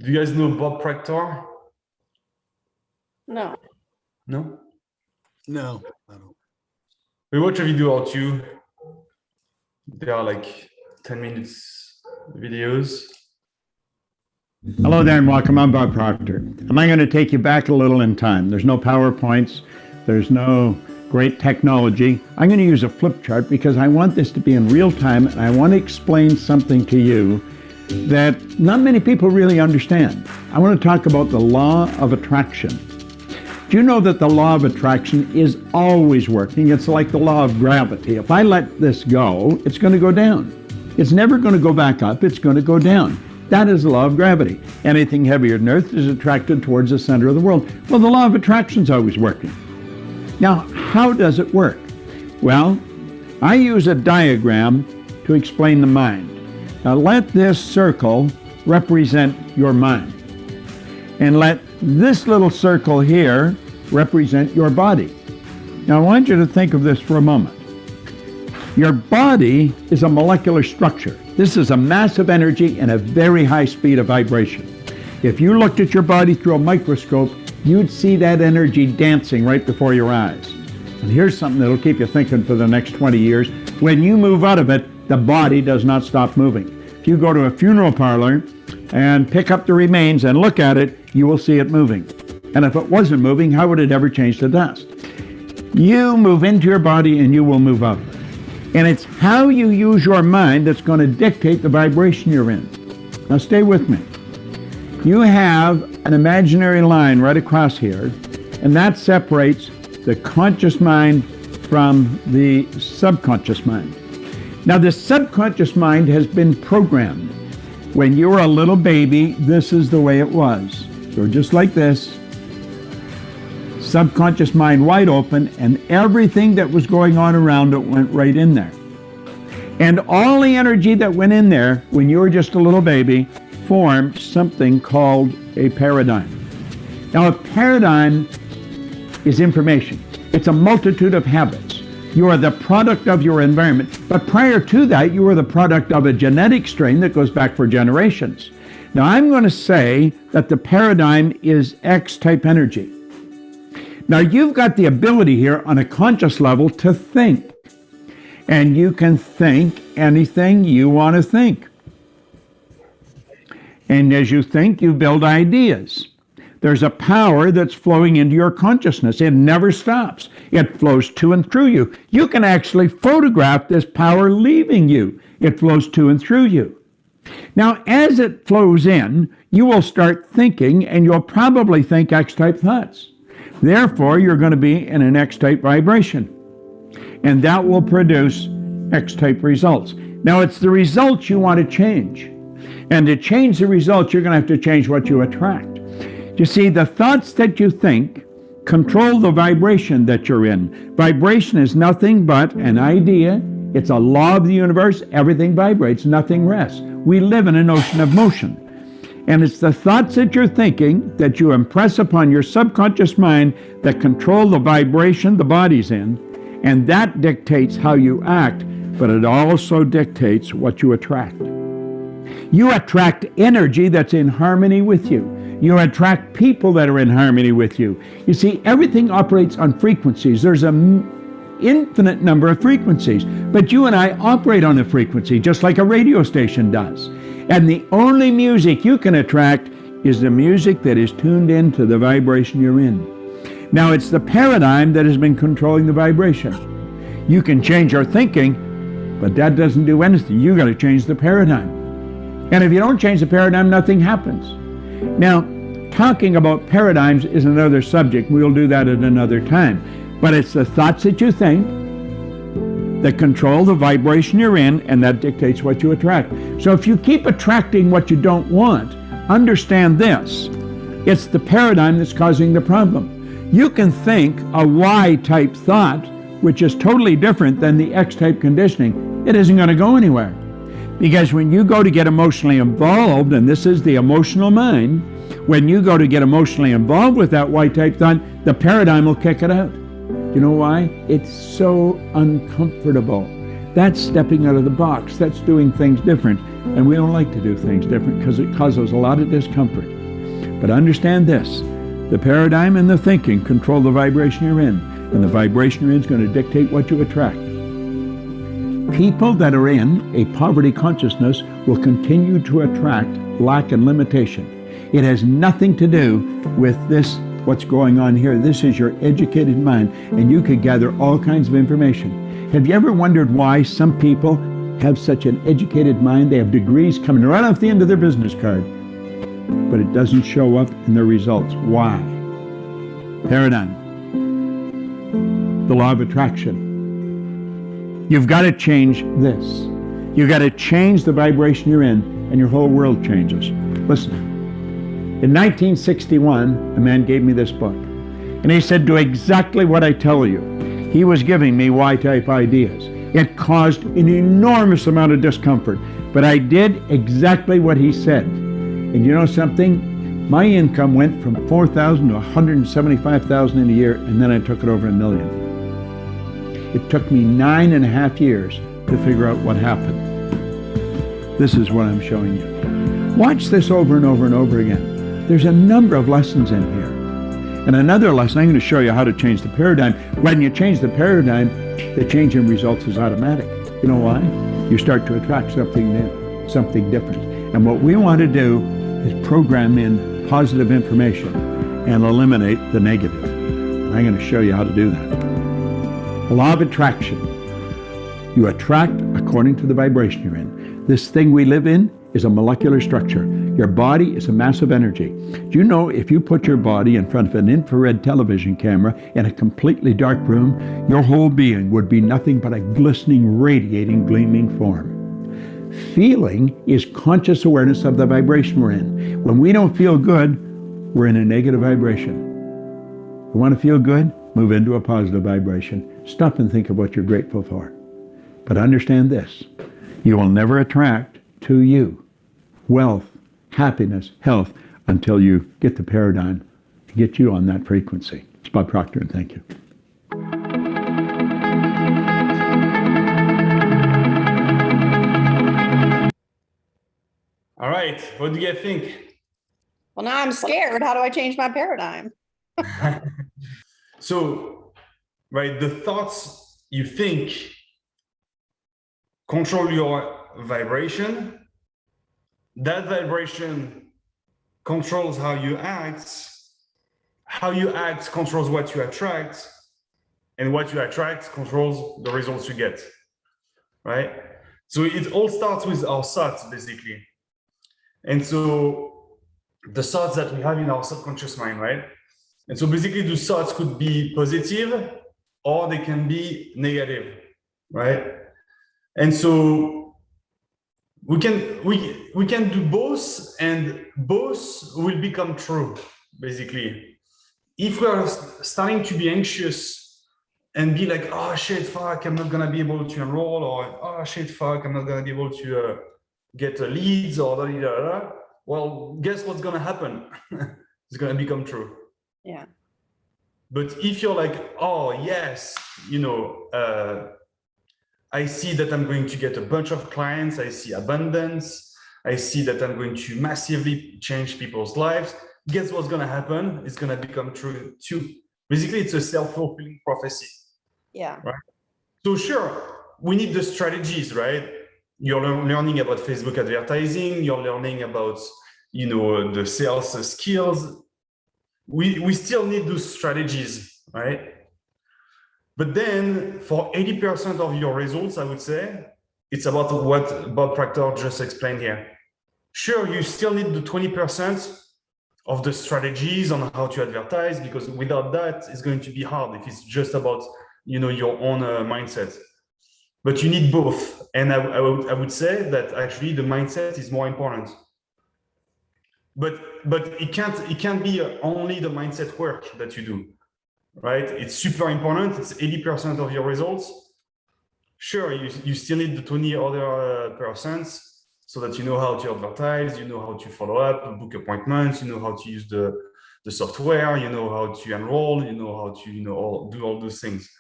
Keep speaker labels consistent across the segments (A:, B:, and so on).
A: Do you guys know Bob Proctor?
B: No.
A: No?
C: No, I don't.
A: We watch a video or two. They are like 10 minutes videos.
D: Hello there and welcome. I'm Bob Proctor. And I'm going to take you back a little in time. There's no PowerPoints. There's no great technology. I'm going to use a flip chart because I want this to be in real time and I want to explain something to you that not many people really understand. I want to talk about the law of attraction. Do you know that the law of attraction is always working? It's like the law of gravity. If I let this go, it's going to go down. It's never going to go back up. It's going to go down. That is the law of gravity. Anything heavier than Earth is attracted towards the center of the world. Well, the law of attraction is always working. Now, how does it work? Well, I use a diagram to explain the mind. Now, let this circle represent your mind. And let this little circle here represent your body. Now, I want you to think of this for a moment. Your body is a molecular structure. This is a massive energy and a very high speed of vibration. If you looked at your body through a microscope, you'd see that energy dancing right before your eyes. And here's something that'll keep you thinking for the next 20 years. When you move out of it, the body does not stop moving. If you go to a funeral parlor and pick up the remains and look at it, you will see it moving. And if it wasn't moving, how would it ever change to dust? You move into your body and you will move out of it. And it's how you use your mind that's going to dictate the vibration you're in. Now stay with me. You have an imaginary line right across here, and that separates the conscious mind from the subconscious mind. Now the subconscious mind has been programmed. When you were a little baby, this is the way it was. So just like this. Subconscious mind wide open, and everything that was going on around it went right in there. And all the energy that went in there when you were just a little baby formed something called a paradigm. Now a paradigm is information. It's a multitude of habits. You are the product of your environment. But prior to that, you were the product of a genetic strain that goes back for generations. Now I'm going to say that the paradigm is X-type energy. Now you've got the ability here on a conscious level to think. And you can think anything you want to think. And as you think, you build ideas. There's a power that's flowing into your consciousness. It never stops. It flows to and through you. You can actually photograph this power leaving you. It flows to and through you. Now, as it flows in, you will start thinking, and you'll probably think X-type thoughts. Therefore, you're going to be in an X-type vibration. And that will produce X-type results. Now, it's the results you want to change. And to change the results, you're going to have to change what you attract. You see, the thoughts that you think control the vibration that you're in. Vibration is nothing but an idea. It's a law of the universe. Everything vibrates, nothing rests. We live in an ocean of motion. And it's the thoughts that you're thinking that you impress upon your subconscious mind that control the vibration the body's in. And that dictates how you act, but it also dictates what you attract. You attract energy that's in harmony with you. You attract people that are in harmony with you. You see, everything operates on frequencies. There's an infinite number of frequencies, but you and I operate on a frequency just like a radio station does. And the only music you can attract is the music that is tuned into the vibration you're in. Now, it's the paradigm that has been controlling the vibration. You can change your thinking, but that doesn't do anything. You got to change the paradigm. And if you don't change the paradigm, nothing happens. Now, talking about paradigms is another subject. We'll do that at another time. But it's the thoughts that you think that control the vibration you're in, and that dictates what you attract. So if you keep attracting what you don't want, understand this. It's the paradigm that's causing the problem. You can think a Y-type thought, which is totally different than the X-type conditioning. It isn't going to go anywhere. Because when you go to get emotionally involved, and this is the emotional mind, when you go to get emotionally involved with that Y-type thought, the paradigm will kick it out. You know why? It's so uncomfortable. That's stepping out of the box. That's doing things different. And we don't like to do things different because it causes a lot of discomfort. But understand this, the paradigm and the thinking control the vibration you're in, and the vibration you're in is going to dictate what you attract. People that are in a poverty consciousness will continue to attract lack and limitation. It has nothing to do with this, what's going on here. This is your educated mind, and you could gather all kinds of information. Have you ever wondered why some people have such an educated mind? They have degrees coming right off the end of their business card, but it doesn't show up in their results. Why? Paradigm. The law of attraction. You've got to change this. You've got to change the vibration you're in, and your whole world changes. Listen. In 1961, a man gave me this book, and he said, do exactly what I tell you. He was giving me Y-type ideas. It caused an enormous amount of discomfort, but I did exactly what he said. And you know something? My income went from $4,000 to $175,000 in a year, and then I took it over $1 million. It took me 9.5 years to figure out what happened. This is what I'm showing you. Watch this over and over and over again. There's a number of lessons in here. And another lesson, I'm going to show you how to change the paradigm. When you change the paradigm, the change in results is automatic. You know why? You start to attract something new, something different. And what we want to do is program in positive information and eliminate the negative. And I'm going to show you how to do that. The law of attraction. You attract according to the vibration you're in. This thing we live in is a molecular structure. Your body is a mass of energy. Do you know if you put your body in front of an infrared television camera in a completely dark room, your whole being would be nothing but a glistening, radiating, gleaming form? Feeling is conscious awareness of the vibration we're in. When we don't feel good, we're in a negative vibration. You want to feel good? Move into a positive vibration. Stop and think of what you're grateful for. But understand this, you will never attract to you wealth, happiness, health until you get the paradigm to get you on that frequency. It's Bob Proctor, and thank you.
A: All right, what do you guys think?
B: Well, now I'm scared. How do I change my paradigm?
A: So, right, the thoughts you think control your vibration. That vibration controls how you act. How you act controls what you attract. And what you attract controls the results you get, right? So it all starts with our thoughts, basically. And so the thoughts that we have in our subconscious mind, right? And so basically the thoughts could be positive or they can be negative, right? And so we can do both, and both will become true, basically. If we are starting to be anxious and be like, oh shit, fuck, I'm not gonna be able to enroll, or oh shit, fuck, I'm not gonna be able to get leads, or da, da, da, da. Well, guess what's gonna happen? It's gonna become true.
B: Yeah.
A: But if you're like, oh yes, I see that I'm going to get a bunch of clients, I see abundance, I see that I'm going to massively change people's lives, guess what's gonna happen? It's gonna become true too. Basically, it's a self-fulfilling prophecy.
B: Yeah.
A: Right? So sure, we need the strategies, right? You're learning about Facebook advertising, you're learning about, the sales skills. We still need those strategies, right? But then for 80% of your results, I would say, it's about what Bob Proctor just explained here. Sure, you still need the 20% of the strategies on how to advertise, because without that, it's going to be hard if it's just about, your own mindset. But you need both. And I would say that actually the mindset is more important. But it can't be only the mindset work that you do, right? It's super important. It's 80% of your results. Sure, you still need the 20 other percents so that you know how to advertise, you know how to follow up, book appointments, you know how to use the software, you know how to enroll, you know how to do all those things.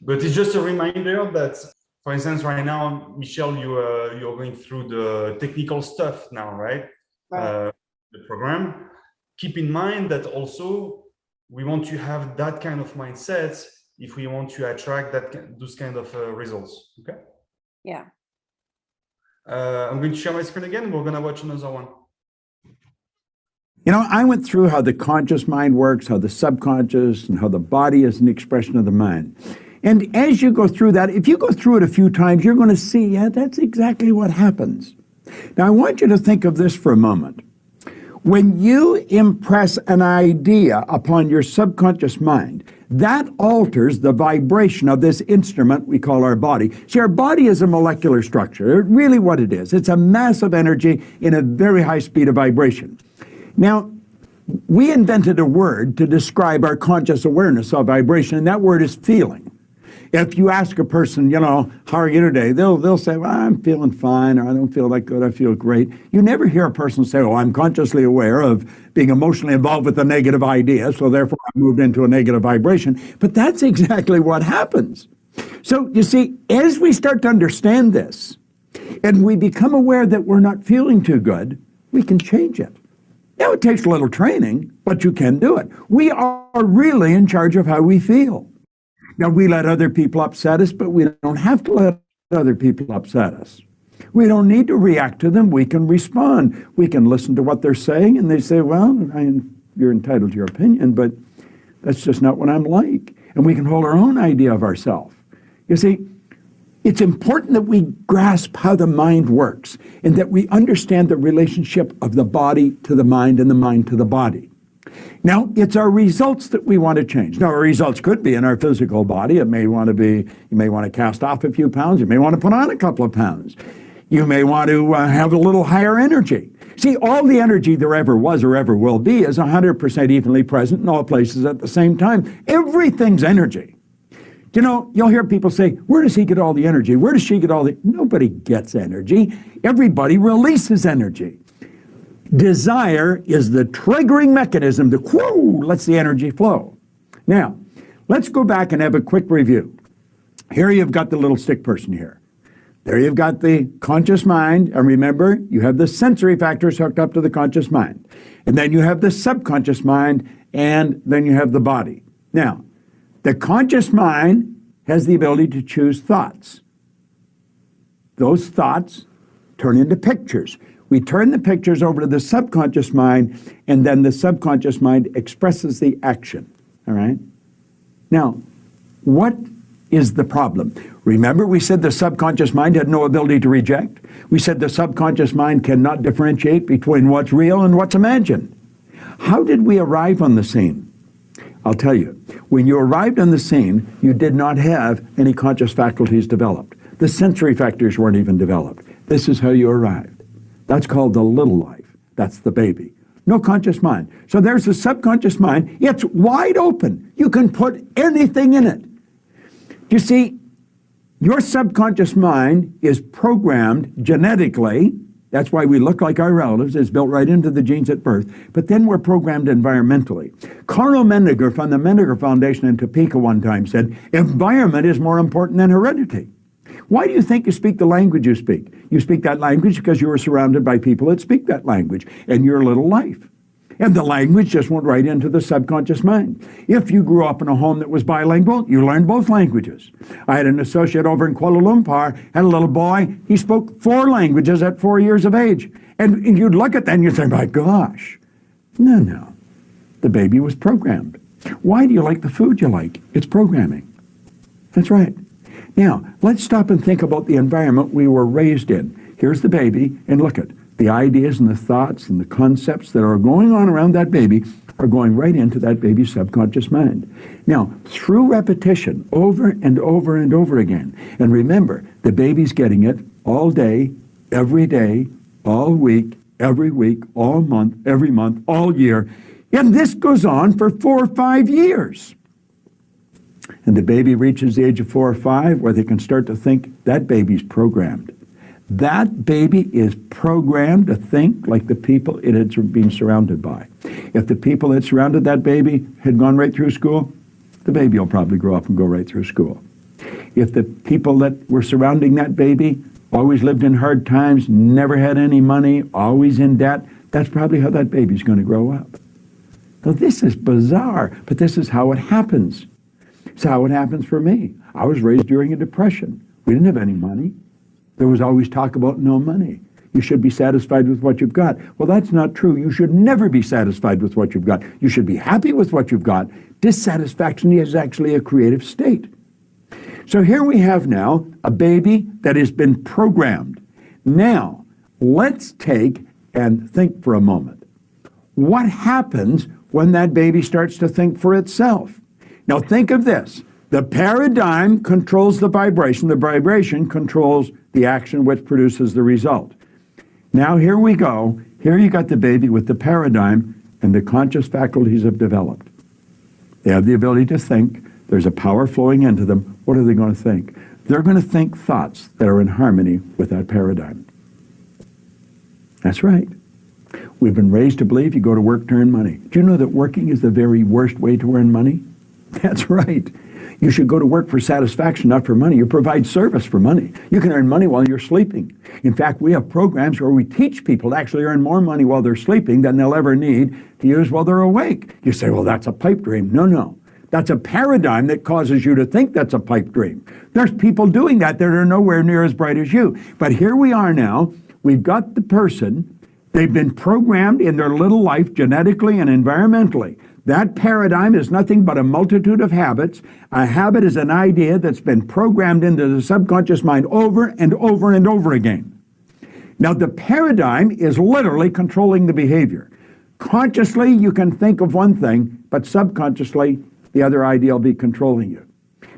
A: But it's just a reminder that for instance, right now, Michelle, you're going through the technical stuff now, right?
B: Right.
A: The program. Keep in mind that also we want to have that kind of mindset if we want to attract those kind of results. Okay.
B: Yeah.
A: I'm going to share my screen again. We're going to watch another one.
D: You know, I went through how the conscious mind works, how the subconscious, and how the body is an expression of the mind. And as you go through that, if you go through it a few times, you're going to see, yeah, that's exactly what happens. Now, I want you to think of this for a moment. When you impress an idea upon your subconscious mind, that alters the vibration of this instrument we call our body. See, our body is a molecular structure. Really what it is. It's a mass of energy in a very high speed of vibration. Now, we invented a word to describe our conscious awareness of vibration, and that word is feeling. If you ask a person, you know, how are you today? They'll say, well, I'm feeling fine, or I don't feel that good, I feel great. You never hear a person say, oh, I'm consciously aware of being emotionally involved with a negative idea, so therefore I moved into a negative vibration. But that's exactly what happens. So, you see, as we start to understand this, and we become aware that we're not feeling too good, we can change it. Now, it takes a little training, but you can do it. We are really in charge of how we feel. Now, we let other people upset us, but we don't have to let other people upset us. We don't need to react to them. We can respond. We can listen to what they're saying, and they say, well, you're entitled to your opinion, but that's just not what I'm like. And we can hold our own idea of ourselves. You see, it's important that we grasp how the mind works and that we understand the relationship of the body to the mind and the mind to the body. Now, it's our results that we want to change. Now, our results could be in our physical body. It may want to be, you may want to cast off a few pounds. You may want to put on a couple of pounds. You may want to have a little higher energy. See, all the energy there ever was or ever will be is 100% evenly present in all places at the same time. Everything's energy. You know, you'll hear people say, where does he get all the energy? Where does she get all the... Nobody gets energy. Everybody releases energy. Desire is the triggering mechanism that, whoo, lets the energy flow. Now, let's go back and have a quick review. Here you've got the little stick person here. There you've got the conscious mind, and remember, you have the sensory factors hooked up to the conscious mind. And then you have the subconscious mind, and then you have the body. Now, the conscious mind has the ability to choose thoughts. Those thoughts turn into pictures. We turn the pictures over to the subconscious mind, and then the subconscious mind expresses the action, all right? Now, what is the problem? Remember, we said the subconscious mind had no ability to reject. We said the subconscious mind cannot differentiate between what's real and what's imagined. How did we arrive on the scene? I'll tell you. When you arrived on the scene, you did not have any conscious faculties developed. The sensory factors weren't even developed. This is how you arrived. That's called the little life. That's the baby. No conscious mind. So there's the subconscious mind. It's wide open. You can put anything in it. You see, your subconscious mind is programmed genetically. That's why we look like our relatives. It's built right into the genes at birth. But then we're programmed environmentally. Carl Mendiger from the Mendiger Foundation in Topeka one time said, environment is more important than heredity. Why do you think you speak the language you speak? You speak that language because you were surrounded by people that speak that language in your little life. And the language just went right into the subconscious mind. If you grew up in a home that was bilingual, you learned both languages. I had an associate over in Kuala Lumpur, had a little boy, he spoke 4 languages at 4 years of age. And you'd look at that and you'd say, my gosh. No. The baby was programmed. Why do you like the food you like? It's programming. That's right. Now, let's stop and think about the environment we were raised in. Here's the baby, and look at the ideas and the thoughts and the concepts that are going on around that baby are going right into that baby's subconscious mind. Now, through repetition, over and over and over again, and remember, the baby's getting it all day, all week, every week, all month, every month, all year, and this goes on for 4 or 5 years. And the baby reaches the age of 4 or 5 where they can start to think that baby's programmed. That baby is programmed to think like the people it had been surrounded by. If the people that surrounded that baby had gone right through school, the baby will probably grow up and go right through school. If the people that were surrounding that baby always lived in hard times, never had any money, always in debt, that's probably how that baby's going to grow up. Now, this is bizarre, but this is how it happens. It's how it happens for me. I was raised during a depression. We didn't have any money. There was always talk about no money. You should be satisfied with what you've got. Well, that's not true. You should never be satisfied with what you've got. You should be happy with what you've got. Dissatisfaction is actually a creative state. So here we have now a baby that has been programmed. Now, let's take and think for a moment. What happens when that baby starts to think for itself? Now think of this. The paradigm controls the vibration controls the action which produces the result. Now here we go. Here you got the baby with the paradigm, and the conscious faculties have developed. They have the ability to think. There's a power flowing into them. What are they going to think? They're going to think thoughts that are in harmony with that paradigm. That's right. We've been raised to believe you go to work to earn money. Do you know that working is the very worst way to earn money? That's right. You should go to work for satisfaction, not for money. You provide service for money. You can earn money while you're sleeping. In fact, we have programs where we teach people to actually earn more money while they're sleeping than they'll ever need to use while they're awake. You say, well, that's a pipe dream. No. That's a paradigm that causes you to think that's a pipe dream. There's people doing that are nowhere near as bright as you. But here we are now. We've got the person. They've been programmed in their little life genetically and environmentally. That paradigm is nothing but a multitude of habits. A habit is an idea that's been programmed into the subconscious mind over and over and over again. Now, the paradigm is literally controlling the behavior. Consciously, you can think of one thing, but subconsciously, the other idea will be controlling you.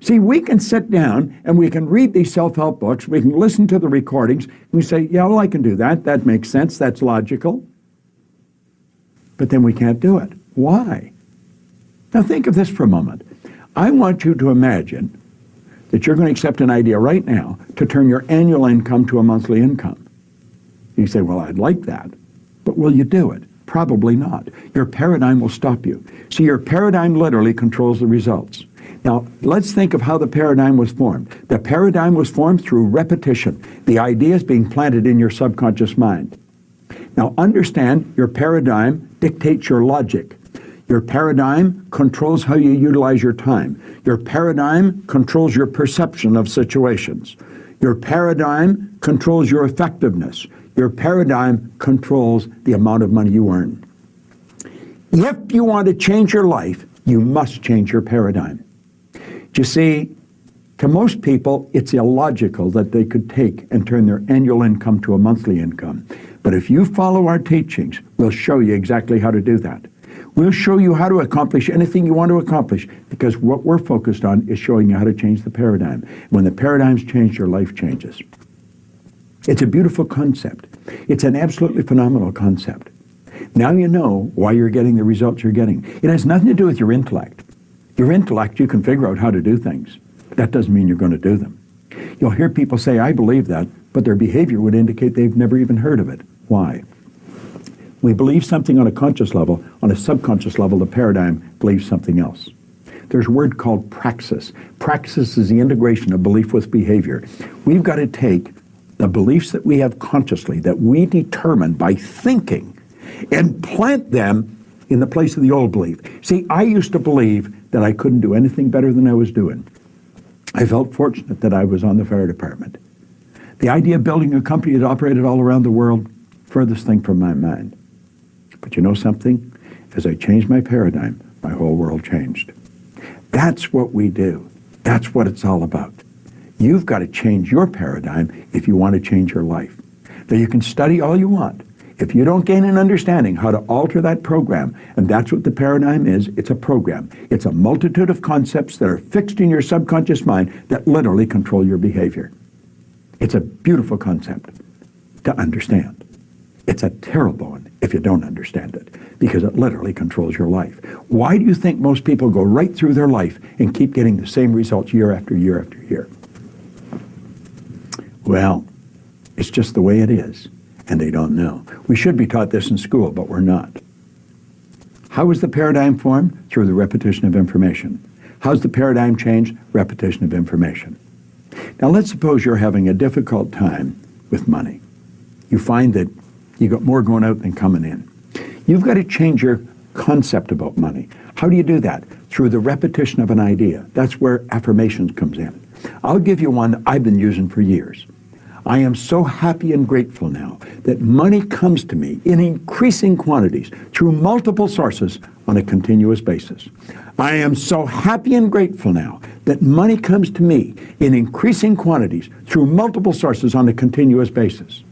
D: See, we can sit down and we can read these self-help books, we can listen to the recordings, and we say, yeah, well, I can do that. That makes sense. That's logical. But then we can't do it. Why? Now think of this for a moment. I want you to imagine that you're going to accept an idea right now to turn your annual income to a monthly income. You say, well, I'd like that, but will you do it? Probably not. Your paradigm will stop you. See, your paradigm literally controls the results. Now, let's think of how the paradigm was formed. The paradigm was formed through repetition. The idea is being planted in your subconscious mind. Now, understand your paradigm dictates your logic. Your paradigm controls how you utilize your time. Your paradigm controls your perception of situations. Your paradigm controls your effectiveness. Your paradigm controls the amount of money you earn. If you want to change your life, you must change your paradigm. You see, to most people, it's illogical that they could take and turn their annual income to a monthly income. But if you follow our teachings, we'll show you exactly how to do that. We'll show you how to accomplish anything you want to accomplish, because what we're focused on is showing you how to change the paradigm. When the paradigm's changed, your life changes. It's a beautiful concept. It's an absolutely phenomenal concept. Now you know why you're getting the results you're getting. It has nothing to do with your intellect. Your intellect, you can figure out how to do things. That doesn't mean you're going to do them. You'll hear people say, I believe that, but their behavior would indicate they've never even heard of it. Why? We believe something on a conscious level. On a subconscious level, the paradigm believes something else. There's a word called praxis. Praxis is the integration of belief with behavior. We've got to take the beliefs that we have consciously, that we determine by thinking, and plant them in the place of the old belief. See, I used to believe that I couldn't do anything better than I was doing. I felt fortunate that I was on the fire department. The idea of building a company that operated all around the world, furthest thing from my mind. But you know something? As I changed my paradigm, my whole world changed. That's what we do. That's what it's all about. You've got to change your paradigm if you want to change your life. Now, you can study all you want. If you don't gain an understanding how to alter that program, and that's what the paradigm is, it's a program. It's a multitude of concepts that are fixed in your subconscious mind that literally control your behavior. It's a beautiful concept to understand. It's a terrible one if you don't understand it, because it literally controls your life. Why do you think most people go right through their life and keep getting the same results year after year after year? Well, it's just the way it is, and they don't know. We should be taught this in school, but we're not. How is the paradigm formed? Through the repetition of information. How's the paradigm changed? Repetition of information. Now, let's suppose you're having a difficult time with money. You find that you got more going out than coming in. You've got to change your concept about money. How do you do that? Through the repetition of an idea. That's where affirmations comes in. I'll give you one that I've been using for years. I am so happy and grateful now that money comes to me in increasing quantities through multiple sources on a continuous basis. I am so happy and grateful now that money comes to me in increasing quantities through multiple sources on a continuous basis.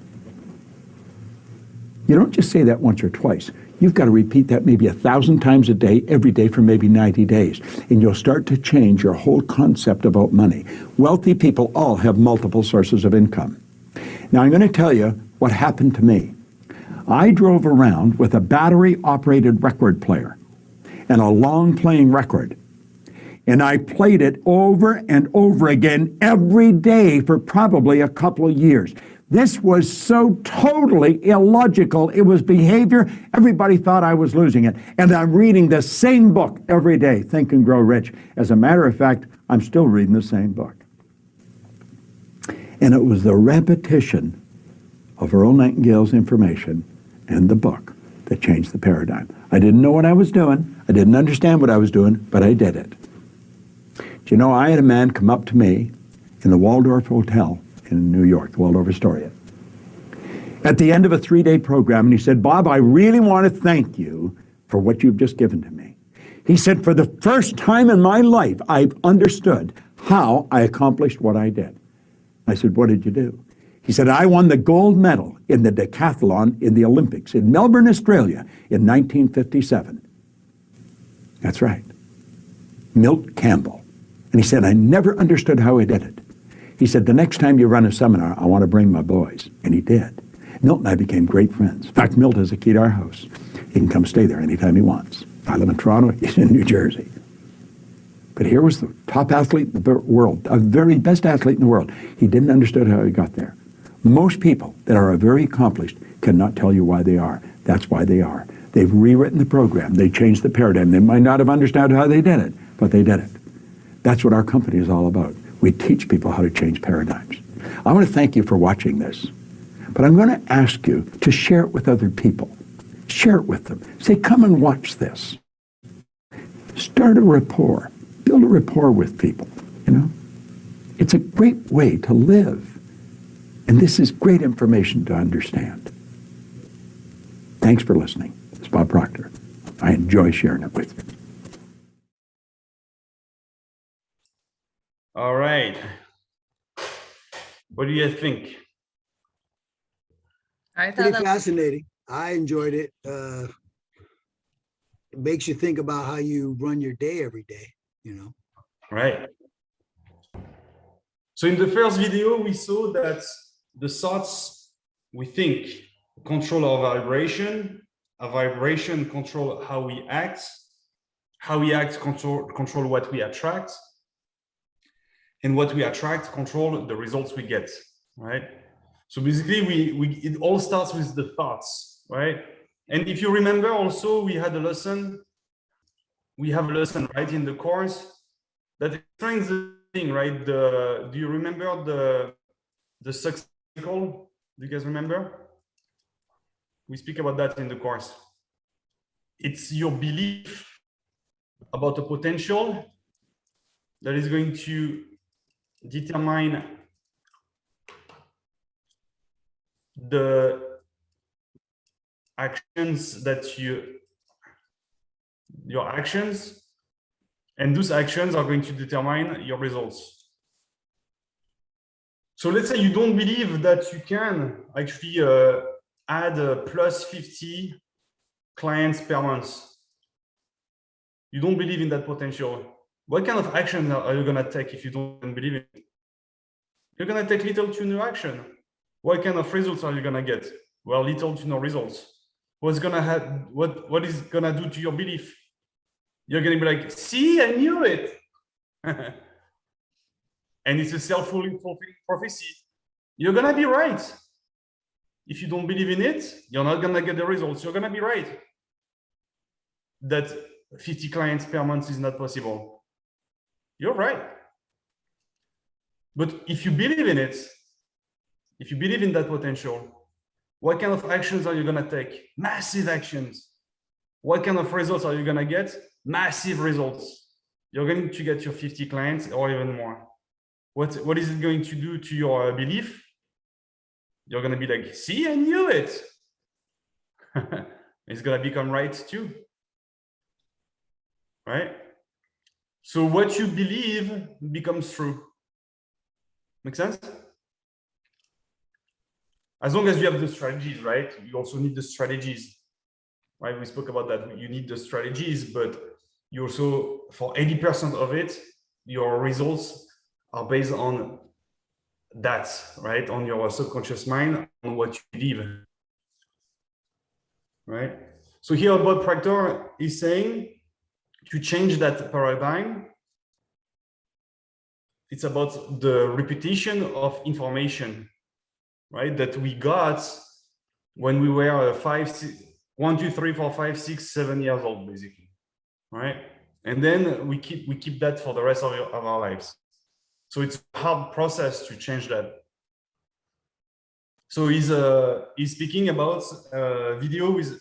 D: You don't just say that once or twice. You've got to repeat that maybe 1,000 times a day, every day for maybe 90 days. And you'll start to change your whole concept about money. Wealthy people all have multiple sources of income. Now, I'm going to tell you what happened to me. I drove around with a battery-operated record player and a long-playing record. And I played it over and over again every day for probably a couple of years. This was so totally illogical. It was behavior. Everybody thought I was losing it. And I'm reading the same book every day, Think and Grow Rich. As a matter of fact, I'm still reading the same book. And it was the repetition of Earl Nightingale's information and the book that changed the paradigm. I didn't know what I was doing. I didn't understand what I was doing, but I did it. Do you know, I had a man come up to me in the Waldorf Hotel in New York, the Waldorf Astoria, at the end of a 3-day program, and he said, "Bob, I really want to thank you for what you've just given to me." He said, "For the first time in my life, I've understood how I accomplished what I did." I said, "What did you do?" He said, "I won the gold medal in the decathlon in the Olympics in Melbourne, Australia in 1957. That's right. Milt Campbell. And he said, "I never understood how I did it." He said, "The next time you run a seminar, I want to bring my boys." And he did. Milt and I became great friends. In fact, Milt has a key to our house. He can come stay there anytime he wants. I live in Toronto, he's in New Jersey. But here was the top athlete in the world, a very best athlete in the world. He didn't understand how he got there. Most people that are very accomplished cannot tell you why they are. That's why they are. They've rewritten the program. They changed the paradigm. They might not have understood how they did it, but they did it. That's what our company is all about. We teach people how to change paradigms. I want to thank you for watching this, but I'm going to ask you to share it with other people. Share it with them. Say, "Come and watch this." Start a rapport. Build a rapport with people, you know. It's a great way to live. And this is great information to understand. Thanks for listening. It's Bob Proctor. I enjoy sharing it with you.
A: All right. What do you think?
E: I thought
C: Pretty
E: that
C: fascinating. I enjoyed it. It makes you think about how you run your day every day, you know.
A: Right. So in the first video, we saw that the thoughts we think control our vibration control how we act control what we attract, and what we attract control the results we get, right? So basically, it all starts with the thoughts, right? And if you remember, also we have a lesson, right, in the course that explains the thing, right? Do you remember the success cycle? Do you guys remember? We speak about that in the course. It's your belief about the potential that is going to determine the actions that your actions, and those actions are going to determine your results. So let's say you don't believe that you can actually add plus 50 clients per month. You don't believe in that potential. What kind of action are you going to take if you don't believe in it? You're going to take little to no action. What kind of results are you going to get? Well, little to no results. What's going to happen? What is going to do to your belief? You're going to be like, "See, I knew it." And it's a self-fulfilling prophecy. You're going to be right. If you don't believe in it, you're not going to get the results. You're going to be right that 50 clients per month is not possible. You're right. But if you believe in it, if you believe in that potential, what kind of actions are you going to take? Massive actions. What kind of results are you going to get? Massive results. You're going to get your 50 clients or even more. What is it going to do to your belief? You're going to be like, see, I knew it. It's going to become right too. Right? So what you believe becomes true. Make sense? As long as you have the strategies, right? You also need the strategies, right? We spoke about that. You need the strategies, but you also, for 80% of it, your results are based on that, right? On your subconscious mind, on what you believe, right? So here, Bob Proctor is saying to change that paradigm, it's about the repetition of information, right? That we got when we were 1, 2, 3, 4, 5, 6, 7 years old, basically, right? And then we keep that for the rest of our lives. So it's a hard process to change that. So he's speaking about video with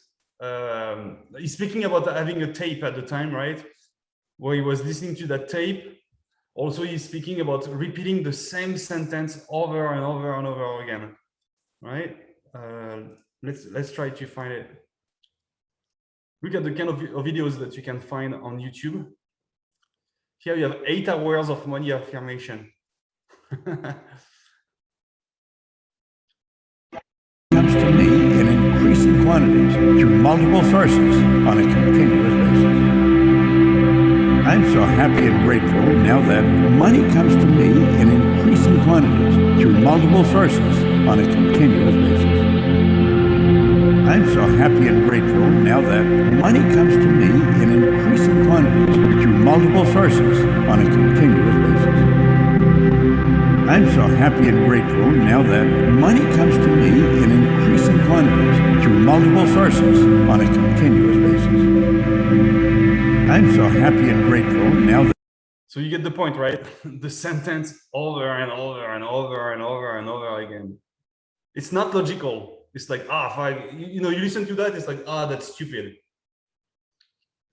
A: he's speaking about having a tape at the time, right? Where he was listening to that tape. Also, he's speaking about repeating the same sentence over and over and over again, right? Let's try to find it. Look at the kind of videos that you can find on YouTube. Here you have 8 hours of money affirmation.
D: Comes to me in increasing quantities through multiple sources on a continuous basis. I'm so happy and grateful now that money comes to me in increasing quantities through multiple sources on a continuous basis. I'm so happy and grateful now that money comes to me in increasing quantities through multiple sources on a continuous basis. I'm so happy and grateful now that money comes to me in increasing quantities through multiple sources on a continuous basis. I'm so happy and grateful now that...
A: So you get the point, right? The sentence over and over and over and over and over again. It's not logical. It's like, you listen to that, it's like, that's stupid.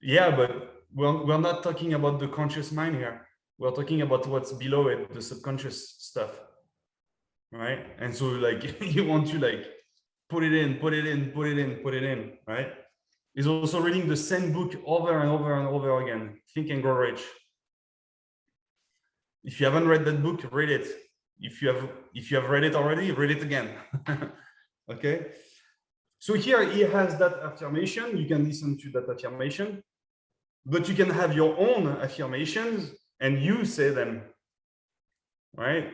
A: Yeah, but we're not talking about the conscious mind here. We're talking about what's below it, the subconscious stuff, right? And so like, you want to like, put it in, right? He's also reading the same book over and over and over again, Think and Grow Rich. If you haven't read that book, read it. If you have read it already, read it again. Okay. So here he has that affirmation. You can listen to that affirmation, but you can have your own affirmations and you say them, right?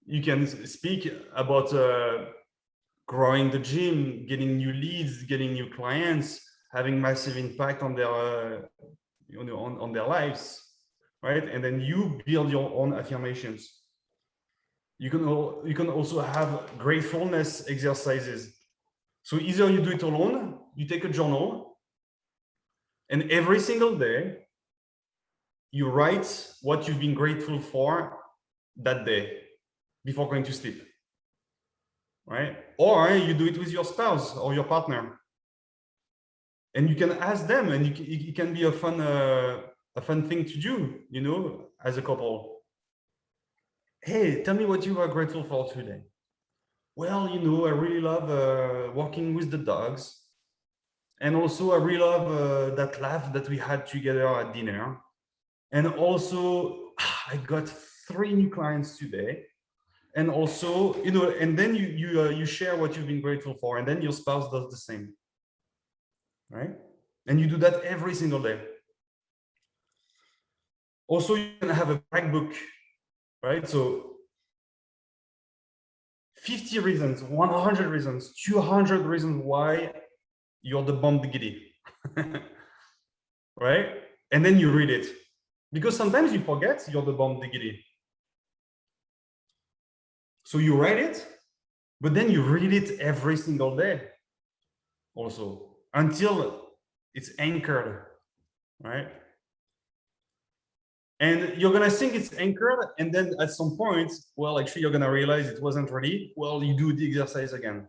A: You can speak about growing the gym, getting new leads, getting new clients, having massive impact on their on their lives, right? And then you build your own affirmations. You can also have gratefulness exercises. So either you do it alone, you take a journal, and every single day you write what you've been grateful for that day before going to sleep, right? Or you do it with your spouse or your partner, and you can ask them, and it can be a fun thing to do, as a couple. Hey, tell me what you are grateful for today. Well, I really love walking with the dogs. And also I really love that laugh that we had together at dinner. And also I got 3 new clients today. And also, and then you share what you've been grateful for, and then your spouse does the same, right? And you do that every single day. Also, you can have a brag book, right? So 50 reasons, 100 reasons, 200 reasons why you're the bomb diggity, right? And then you read it, because sometimes you forget you're the bomb diggity. So you write it, but then you read it every single day also, until it's anchored, right? And you're gonna think it's anchored, and then at some point, well, actually, you're gonna realize it wasn't ready. Well, you do the exercise again.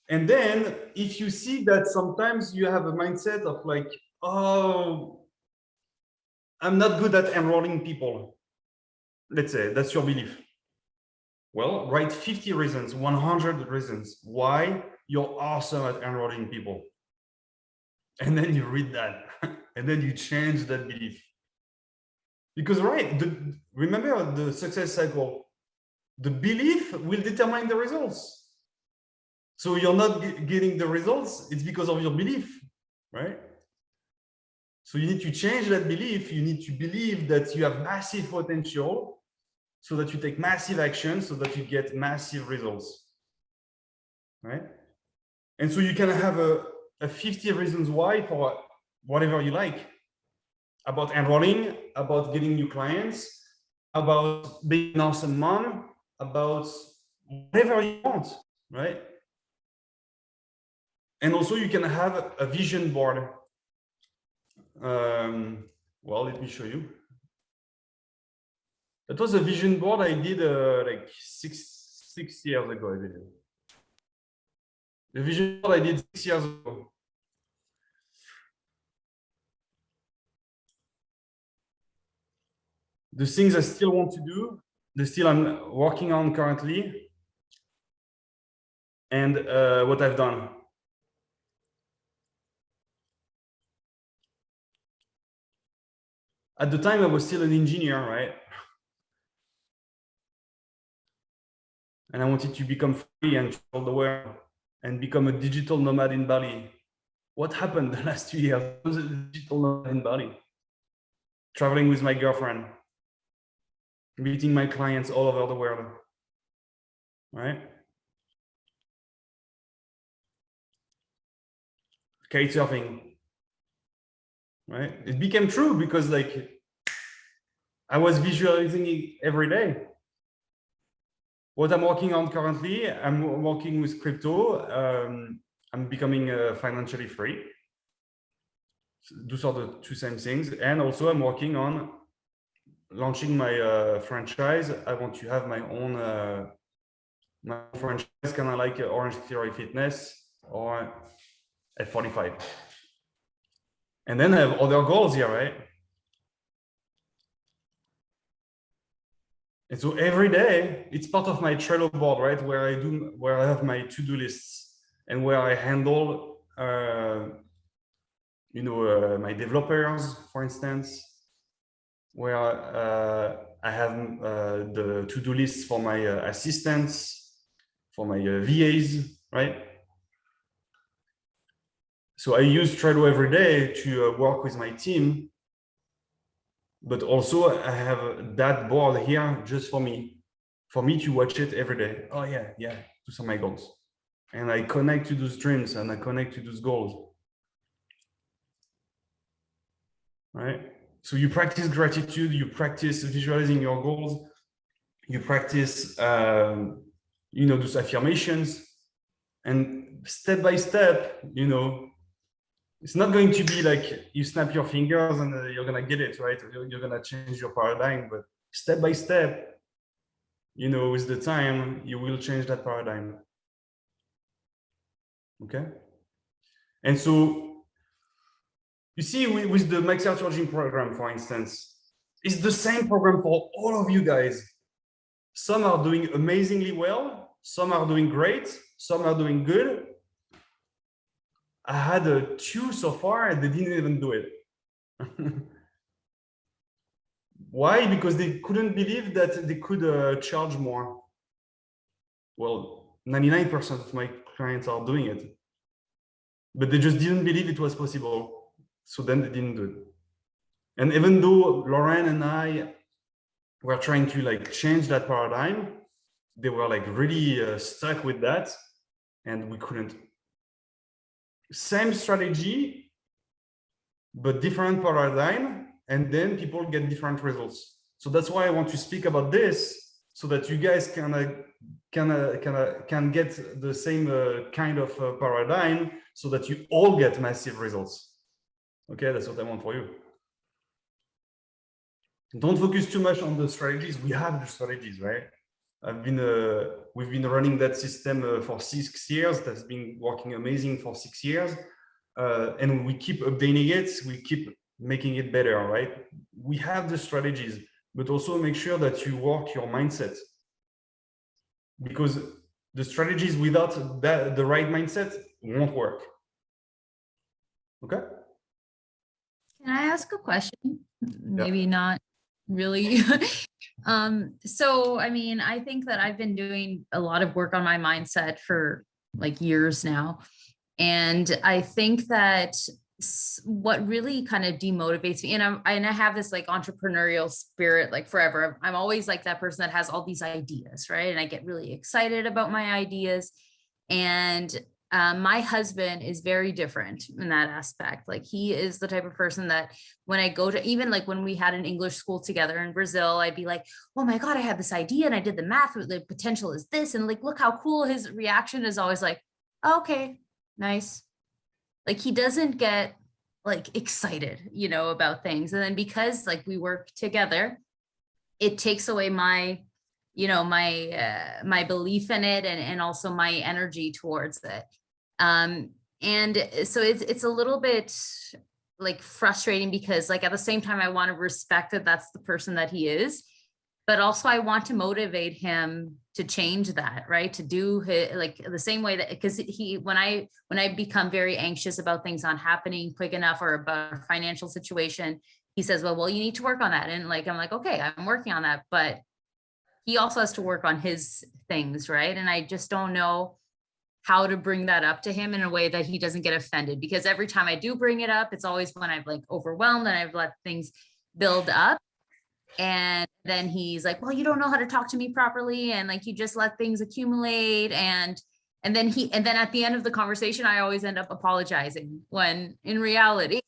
A: And then if you see that sometimes you have a mindset of like, oh, I'm not good at enrolling people. Let's say that's your belief. Well, write 50 reasons, 100 reasons why you're awesome at enrolling people. And then you read that, and then you change that belief. Because, right, remember the success cycle, the belief will determine the results. So you're not getting the results, it's because of your belief, right? So you need to change that belief. You need to believe that you have massive potential so that you take massive action so that you get massive results, right? And so you can have a 50 reasons why for whatever you like, about enrolling, about getting new clients, about being an awesome mom, about whatever you want, right? And also you can have a vision board. Well, let me show you. That was a vision board I did like six years ago, I believe. The vision board I did 6 years ago. The things I still want to do, the still I'm working on currently, and what I've done. At the time, I was still an engineer, right? And I wanted to become free and travel the world and become a digital nomad in Bali. What happened the last 2 years? I was a digital nomad in Bali, traveling with my girlfriend, meeting my clients all over the world, right? Kite surfing, right? It became true because like I was visualizing it every day. What I'm working on currently, I'm working with crypto. I'm becoming financially free. Those are the two same things. And also I'm working on launching my franchise. I want to have my own franchise, kind of like Orange Theory Fitness or F45. And then I have other goals here, right? And so every day, it's part of my Trello board, right? Where I have my to-do lists and where I handle, my developers, for instance, where I have the to-do lists for my assistants, for my VAs, right? So I use Trello every day to work with my team. But also I have that board here just for me to watch it every day. Oh yeah, those are my goals. And I connect to those dreams and I connect to those goals. Right? So you practice gratitude, you practice visualizing your goals, you practice, those affirmations, and step by step, it's not going to be like you snap your fingers and you're going to get it, right? You're going to change your paradigm, but step by step, with the time, you will change that paradigm. Okay? And so, you see, with the Max Out Charging program, for instance, it's the same program for all of you guys. Some are doing amazingly well, some are doing great, some are doing good. I had 2 so far, they didn't even do it. Why? Because they couldn't believe that they could charge more. Well, 99% of my clients are doing it, but they just didn't believe it was possible. So then they didn't do it. And even though Lauren and I were trying to like change that paradigm, they were like really stuck with that, and we couldn't. Same strategy, but different paradigm, and then people get different results. So that's why I want to speak about this, so that you guys can get the same kind of paradigm, so that you all get massive results. Okay, that's what I want for you. don't focus too much on the strategies. We have the strategies, right? We've been running that system for 6 years. That's been working amazing for 6 years. And we keep updating it. We keep making it better, right? We have the strategies, but also make sure that you work your mindset, because the strategies without the right mindset won't work. Okay.
E: Can I ask a question? Maybe not really. So, I mean, I think that I've been doing a lot of work on my mindset for like years now. And I think that what really kind of demotivates me, and I have this like entrepreneurial spirit, like forever. I'm always like that person that has all these ideas, right? And I get really excited about my ideas. And my husband is very different in that aspect. Like he is the type of person that when I go to, even like when we had an English school together in Brazil, I'd be like, oh my God, I had this idea and I did the math, the potential is this. And like, look how cool. His reaction is always like, okay, nice. Like he doesn't get like excited, you know, about things. And then because like we work together, it takes away my, you know, my belief in it and also my energy towards it. And so it's a little bit like frustrating because like at the same time, I want to respect that that's the person that he is, but also I want to motivate him to change that, right? To do his, like the same way that, because when I become very anxious about things not happening quick enough or about a financial situation, he says, well, you need to work on that. And like, I'm like, okay, I'm working on that, but he also has to work on his things, right? And I just don't know how to bring that up to him in a way that he doesn't get offended, because every time I do bring it up, it's always when I've like overwhelmed and I've let things build up. And then he's like, well, you don't know how to talk to me properly. And like, you just let things accumulate. And then at the end of the conversation, I always end up apologizing when in reality,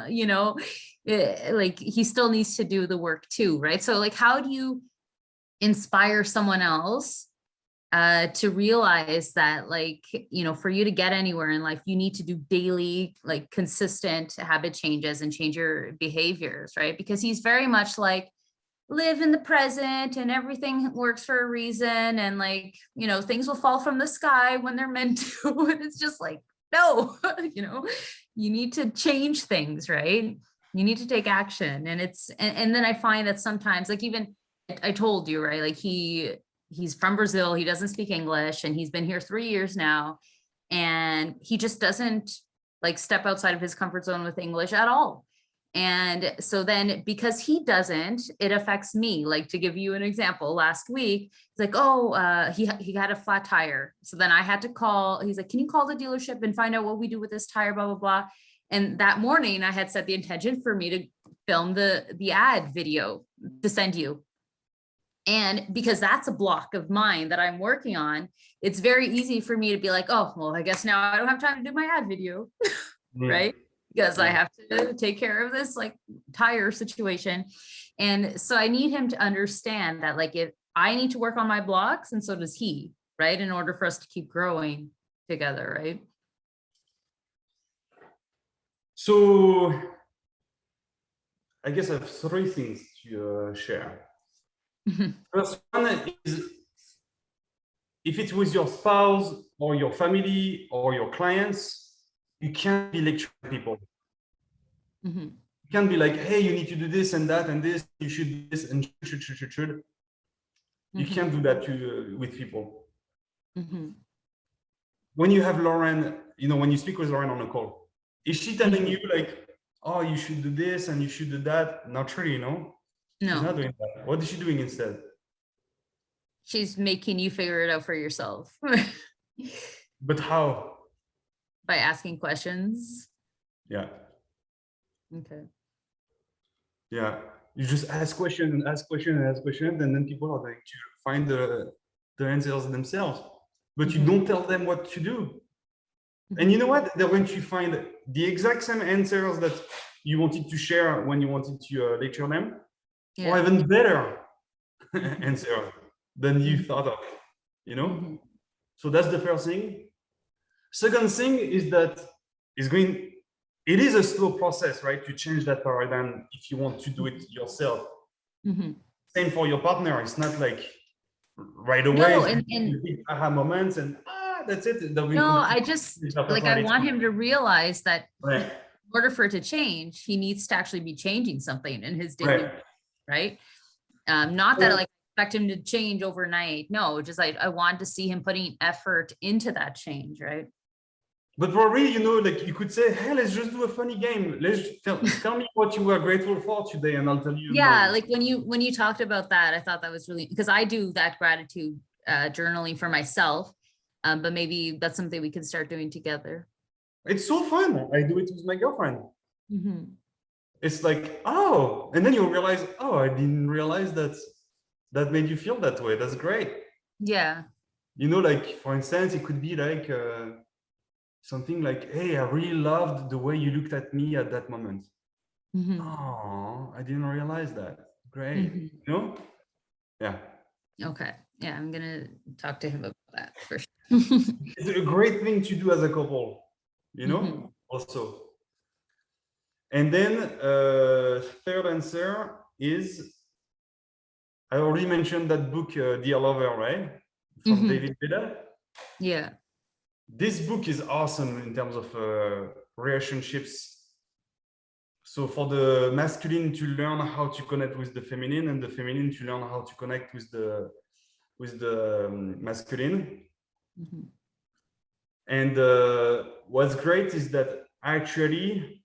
E: you know, like he still needs to do the work too. Right. So like, how do you inspire someone else to realize that, like, you know, for you to get anywhere in life, you need to do daily, like consistent habit changes and change your behaviors, right? Because he's very much like, live in the present and everything works for a reason. And like, you know, things will fall from the sky when they're meant to. And it's just like, no, you know, you need to change things, right? You need to take action. And and then I find that sometimes, like even I told you, right? Like he's from Brazil. He doesn't speak English and he's been here 3 years now. And he just doesn't like step outside of his comfort zone with English at all. And so then because he doesn't, it affects me. Like to give you an example, last week, he's like, oh, he had a flat tire. So then I had to call, he's like, can you call the dealership and find out what we do with this tire, blah, blah, blah. And that morning I had set the intention for me to film the ad video to send you. And because that's a block of mine that I'm working on, it's very easy for me to be like, oh, well, I guess now I don't have time to do my ad video, right? Because I have to take care of this like tire situation. And so I need him to understand that like if I need to work on my blocks and so does he, right? In order for us to keep growing together, right?
A: So I guess I have 3 things to share. First one is, if it's with your spouse or your family or your clients, you can't be lecturing people. You can't be like, hey, you need to do this and that and this, you should do this and should. You can't do that with people. When you have Lauren, you know, when you speak with Lauren on a call, is she telling you like, oh, you should do this and you should do that? Not really, you know? No. She's not doing that. What is she doing instead?
E: She's making you figure it out for yourself.
A: But how?
E: By asking questions.
A: Yeah.
E: Okay.
A: Yeah. You just ask questions and ask questions and ask questions, and then people are going to find the answers themselves. But you don't tell them what to do. And you know what? They're going to find the exact same answers that you wanted to share when you wanted to lecture them. Or even better answer than you thought of, you know? So that's the first thing. Second thing is that it is a slow process, right? To change that paradigm if you want to do it yourself.
E: Mhm.
A: Same for your partner. It's not like right away.
E: No,
A: it's
E: and
A: big aha moments and that's it.
E: no, I just like I want him to realize that
A: Right.
E: in order for it to change, he needs to actually be changing something in his daily,
A: Right.
E: right? Not that I like expect him to change overnight. No, just I want to see him putting effort into that change, right?
A: But probably, you know, like you could say, hey, let's just do a funny game. Tell me what you were grateful for today, and I'll tell you.
E: Yeah,
A: more.
E: like when you talked about that, I thought that was really, because I do that gratitude journaling for myself, but maybe that's something we can start doing together.
A: It's so fun. I do it with my girlfriend.
E: Mm-hmm.
A: It's like, oh, and then you realize, oh, I didn't realize that made you feel that way. That's great.
E: Yeah.
A: You know, like for instance, it could be like something like, hey, I really loved the way you looked at me at that moment.
E: Mm-hmm.
A: Oh, I didn't realize that. Great.
E: Mm-hmm.
A: You know? Yeah.
E: Okay. Yeah, I'm gonna talk to him about that for sure.
A: It's a great thing to do as a couple, you know,
E: Mhm.
A: also. And then third answer is, I already mentioned that book, Dear Lover, right? From
E: Mhm.
A: David Beda.
E: Yeah.
A: This book is awesome in terms of relationships. So for the masculine to learn how to connect with the feminine, and the feminine to learn how to connect with the masculine.
E: Mhm.
A: And what's great is that actually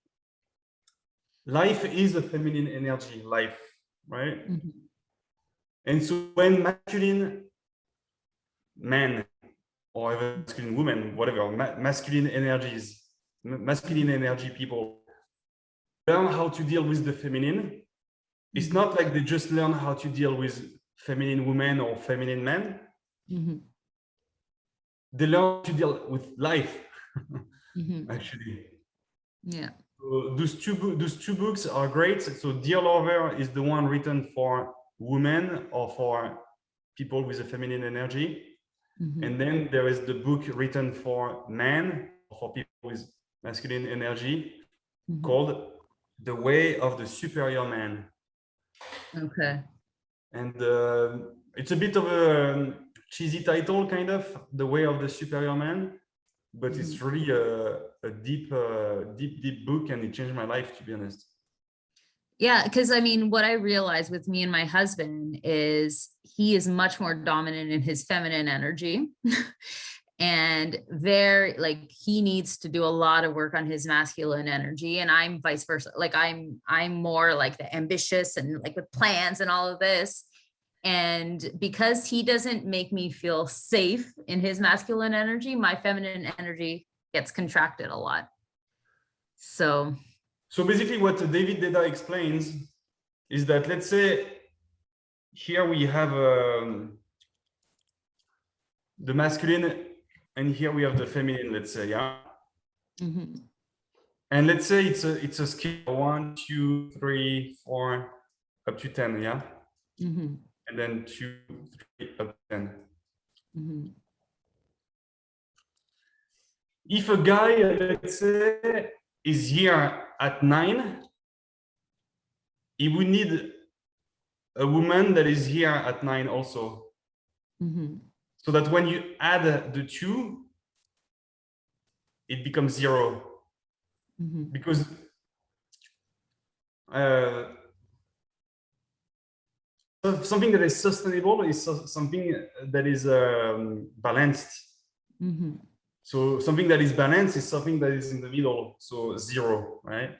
A: life is a feminine energy, life, right?
E: Mhm.
A: And so when masculine men or even masculine women, whatever, masculine energies, masculine energy people learn how to deal with the feminine, it's not like they just learn how to deal with feminine women or feminine men.
E: Mhm.
A: They learn to deal with life,
E: Mhm.
A: actually.
E: Yeah.
A: So those two books are great. So Dear Lover is the one written for women or for people with a feminine energy.
E: Mhm.
A: And then there is the book written for men, for people with masculine energy,
E: Mhm.
A: called The Way of the Superior Man.
E: Okay.
A: And it's a bit of a cheesy title, kind of, The Way of the Superior Man, but it's really a deep book, and it changed my life, to be honest.
E: Yeah, because I mean, what I realized with me and my husband is he is much more dominant in his feminine energy. And like he needs to do a lot of work on his masculine energy, and I'm vice versa. Like I'm more like the ambitious and like with plans and all of this. And because he doesn't make me feel safe in his masculine energy, my feminine energy gets contracted a lot. So
A: basically what David Deda explains is that, let's say here we have the masculine, and here we have the feminine, let's say, yeah. And let's say it's a scale 1, 2, 3, 4 up to 10, yeah. And then 2, 3 up to 10. If a guy, let's say, is here at 9, he would need a woman that is here at 9 also. So that when you add the 2, it becomes 0. Because something that is sustainable is something that is balanced. So something that is balanced is something that is in the middle, so 0, right?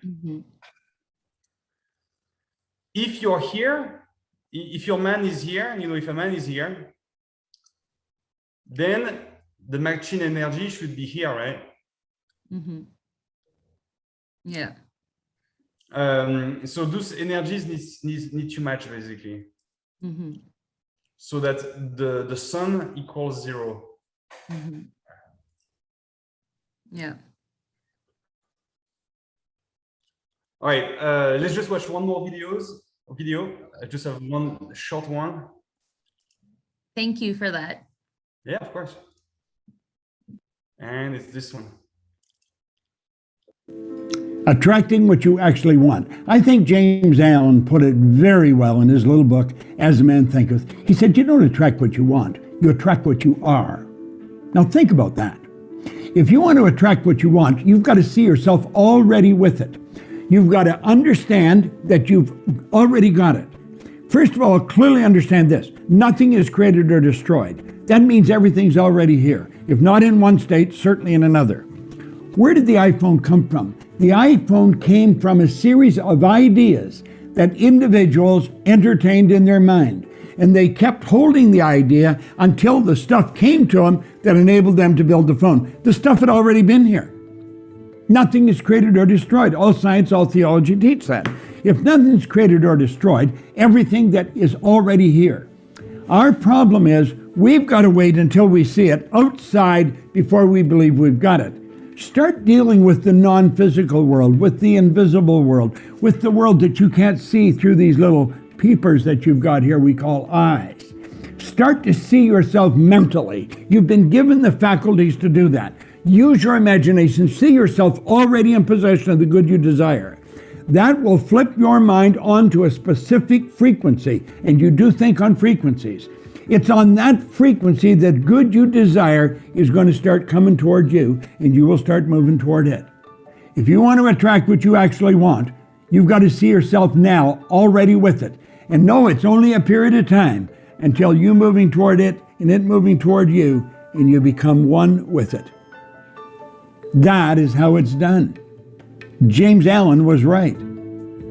A: If you're here, if your man is here, you know, if a man is here, then the matching energy should be here, right?
E: yeah.
A: So those energies need to match, basically. So that the sun equals 0.
E: Yeah.
A: All right, let's just watch one more video. I just have one short one.
E: Thank you for that.
A: Yeah, of course. And it's this one.
D: Attracting what you actually want. I think James Allen put it very well in his little book, As a Man Thinketh. He said, you don't attract what you want, you attract what you are. Now think about that. If you want to attract what you want, you've got to see yourself already with it. You've got to understand that you've already got it. First of all, clearly understand this. Nothing is created or destroyed. That means everything's already here. If not in one state, certainly in another. Where did the iPhone come from? The iPhone came from a series of ideas that individuals entertained in their mind. And they kept holding the idea until the stuff came to them that enabled them to build the phone. The stuff had already been here. Nothing is created or destroyed. All science, all theology teach that. If nothing's created or destroyed, everything that is already here. Our problem is we've got to wait until we see it outside before we believe we've got it. Start dealing with the non-physical world, with the invisible world, with the world that you can't see through these little peepers that you've got here we call eyes. Start to see yourself mentally. You've been given the faculties to do that. Use your imagination. See yourself already in possession of the good you desire. That will flip your mind onto a specific frequency, and you do think on frequencies. It's on that frequency that good you desire is going to start coming toward you, and you will start moving toward it. If you want to attract what you actually want, you've got to see yourself now already with it. And know it's only a period of time until you moving toward it and it moving toward you, and you become one with it. That is how it's done. James Allen was right.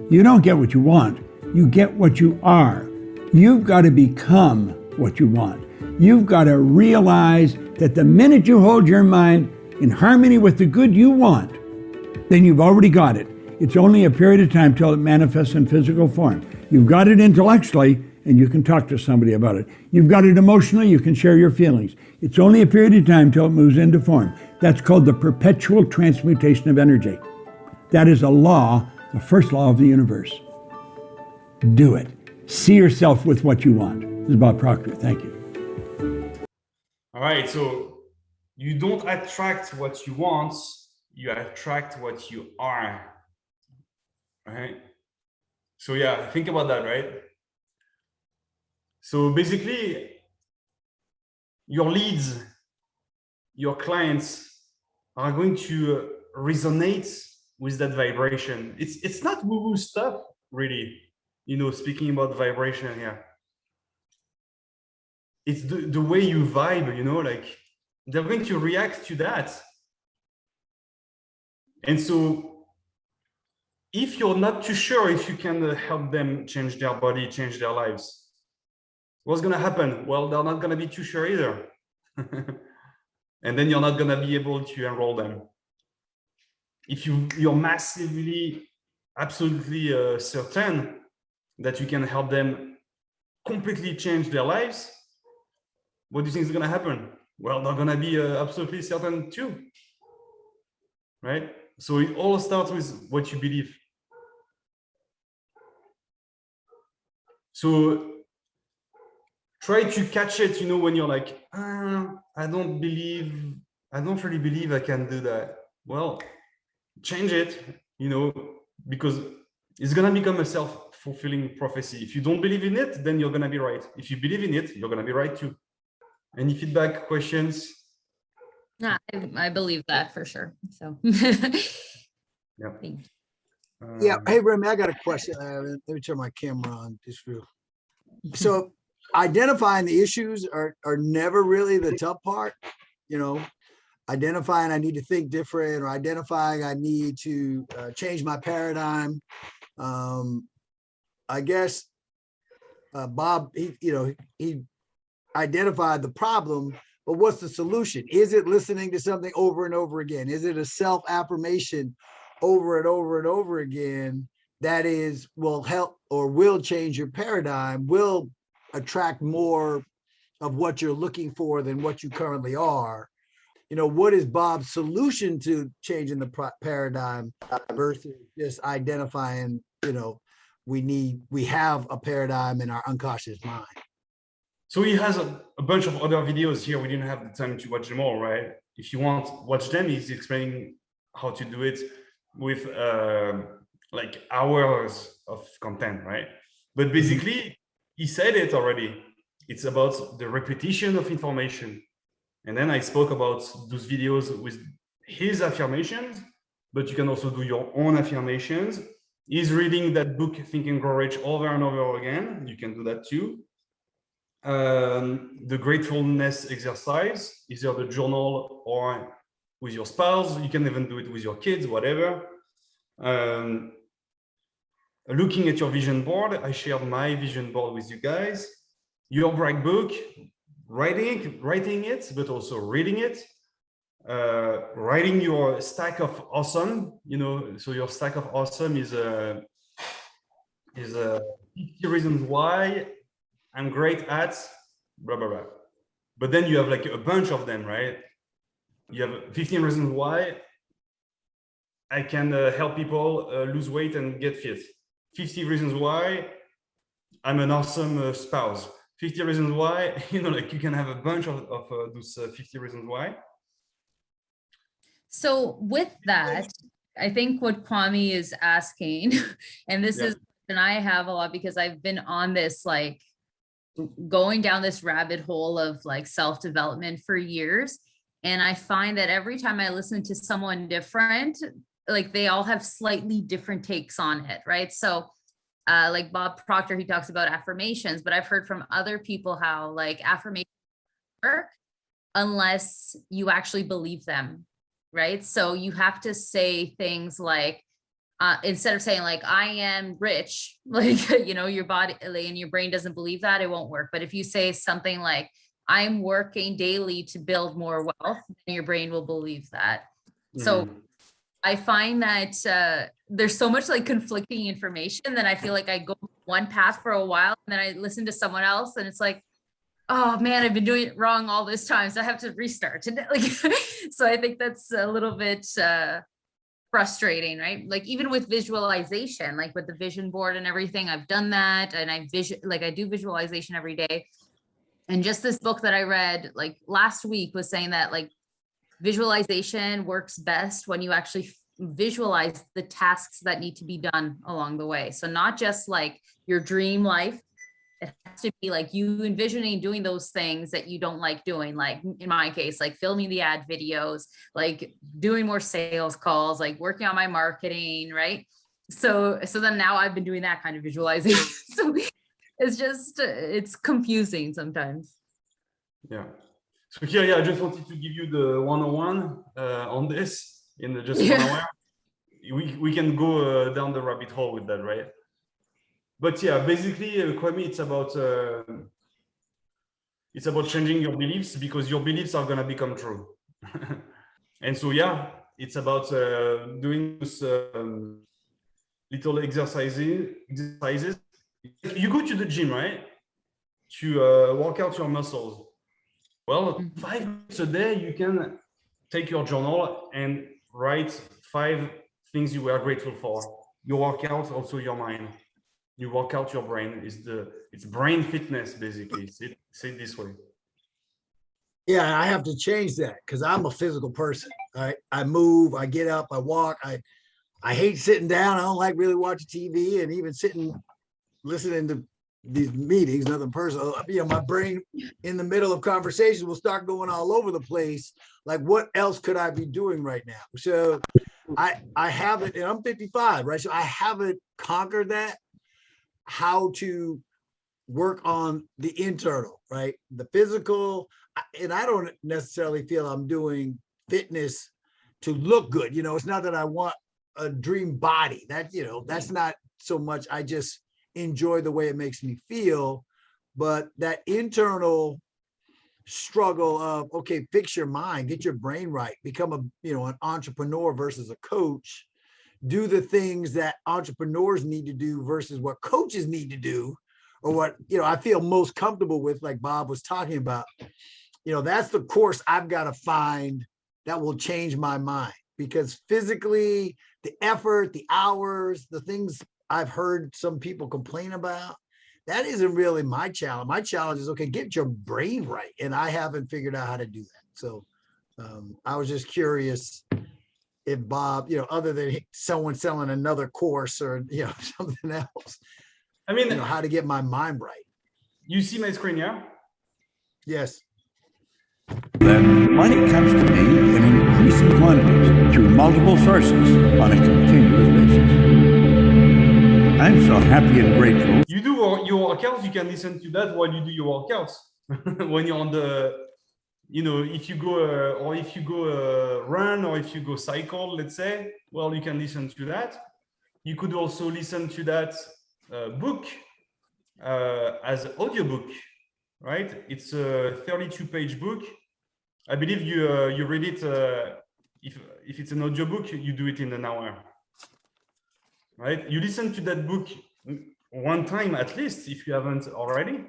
D: You don't get what you want, you get what you are. You've got to become what you want. You've got to realize that the minute you hold your mind in harmony with the good you want, then you've already got it. It's only a period of time till it manifests in physical form. You've got it intellectually, and you can talk to somebody about it. You've got it emotionally, you can share your feelings. It's only a period of time till it moves into form. That's called the perpetual transmutation of energy. That is a law, the first law of the universe. Do it. See yourself with what you want. This is Bob Proctor. Thank you.
A: All right, so you don't attract what you want, you attract what you are. All right. So yeah, think about that, right? So basically, your leads, your clients are going to resonate with that vibration. It's not woo-woo stuff, really. You know, speaking about vibration here. It's the way you vibe, you know, like they're going to react to that. And so if you're not too sure if you can help them change their body, change their lives, what's going to happen? Well, they're not going to be too sure either. And then you're not going to be able to enroll them. If you're massively, absolutely certain that you can help them completely change their lives, what do you think is going to happen? Well, they're going to be absolutely certain too, right? So it all starts with what you believe. So try to catch it, you know, when you're like, I don't really believe I can do that. Well, change it, you know, because it's going to become a self-fulfilling prophecy. If you don't believe in it, then you're going to be right. If you believe in it, you're going to be right too. Any feedback, questions?
E: Yeah, I believe that for sure. So
A: Yeah.
C: Yeah. Hey, Remy, I got a question. Let me turn my camera on just real. So identifying the issues are never really the tough part, you know, identifying I need to think different, or identifying I need to change my paradigm. I guess Bob, he identified the problem, but what's the solution? Is it listening to something over and over again? Is it a self-affirmation over and over and over again that will help or will change your paradigm, will attract more of what you're looking for than what you currently are? You know, what is Bob's solution to changing the paradigm versus just identifying, you know, we have a paradigm in our unconscious mind?
A: So he has a bunch of other videos here. We didn't have the time to watch them all, right? If you want, watch them. He's explaining how to do it. with like hours of content, right? But basically, he said it already. It's about the repetition of information. And then I spoke about those videos with his affirmations, but you can also do your own affirmations. He's reading that book, Think and Grow Rich, over and over again. You can do that too. The gratefulness exercise, either the journal or with your spouse. You can even do it with your kids, whatever. Looking at your vision board, I shared my vision board with you guys. Your brag book, writing it, but also reading it. Writing your stack of awesome, so your stack of awesome is 50 reasons why I'm great at blah blah blah. But then you have like a bunch of them, right? You have 15 reasons why I can help people lose weight and get fit. 50 reasons why I'm an awesome spouse. 50 reasons why, like you can have a bunch of those 50 reasons why.
E: So with that, I think what Kwame is asking, and this is, and I have a lot because I've been on this, like going down this rabbit hole of like self-development for years. And I find that every time I listen to someone different, like they all have slightly different takes on it, right? So like Bob Proctor, he talks about affirmations, but I've heard from other people how like affirmations work unless you actually believe them, right? So you have to say things like, instead of saying like, I am rich, like, your body and your brain doesn't believe that, it won't work. But if you say something like, I'm working daily to build more wealth, then your brain will believe that. So I find that there's so much like conflicting information that I feel like I go one path for a while and then I listen to someone else and it's like, oh man, I've been doing it wrong all this time, so I have to restart. And like, so I think that's a little bit frustrating, right? Like even with visualization, like with the vision board and everything, I've done that, and I do visualization every day. And just this book that I read like last week was saying that like visualization works best when you actually visualize the tasks that need to be done along the way. So not just like your dream life. It has to be like you envisioning doing those things that you don't like doing. Like in my case, like filming the ad videos, like doing more sales calls, like working on my marketing, right? So then now I've been doing that kind of visualization. So it's confusing sometimes.
A: Yeah. So here, I just wanted to give you the 101 on this in just 1 hour. We can go down the rabbit hole with that, right? But yeah, basically, Kwame, it's about changing your beliefs because your beliefs are gonna become true. And so yeah, it's about doing this little exercises. You go to the gym, right? To work out your muscles. Well, 5 minutes a day, you can take your journal and write 5 things you were grateful for. Your workout, also your mind. You work out your brain. It's brain fitness, basically. Say it this way.
C: Yeah, I have to change that because I'm a physical person. I move, I get up, I walk. I hate sitting down. I don't like really watching TV and even listening to these meetings, nothing personal. My brain in the middle of conversations will start going all over the place. Like, what else could I be doing right now? So I haven't, and I'm 55, right? So I haven't conquered that, how to work on the internal, right? The physical, and I don't necessarily feel I'm doing fitness to look good. It's not that I want a dream body. That's not so much. I just enjoy the way it makes me feel. But that internal struggle of, okay, fix your mind, get your brain right, become an entrepreneur versus a coach, do the things that entrepreneurs need to do versus what coaches need to do, or what, I feel most comfortable with, like Bob was talking about. That's the course I've got to find that will change my mind, because physically, the effort, the hours, the things I've heard some people complain about, that isn't really my challenge. My challenge is, okay, get your brain right. And I haven't figured out how to do that. So I was just curious if Bob, other than someone selling another course or, something else,
A: I mean,
C: how to get my mind right.
A: you see my screen, yeah?
C: Yes.
D: That money comes to me in increasing quantities through multiple sources on a continuous basis. I'm so happy and grateful.
A: You do your workouts, you can listen to that while you do your workouts. When you're on the, if you go run or if you go cycle, let's say, well, you can listen to that. You could also listen to that book as audiobook, right? It's a 32-page book. I believe you read it. If it's an audiobook, you do it in an hour, right? You listen to that book one time at least if you haven't already,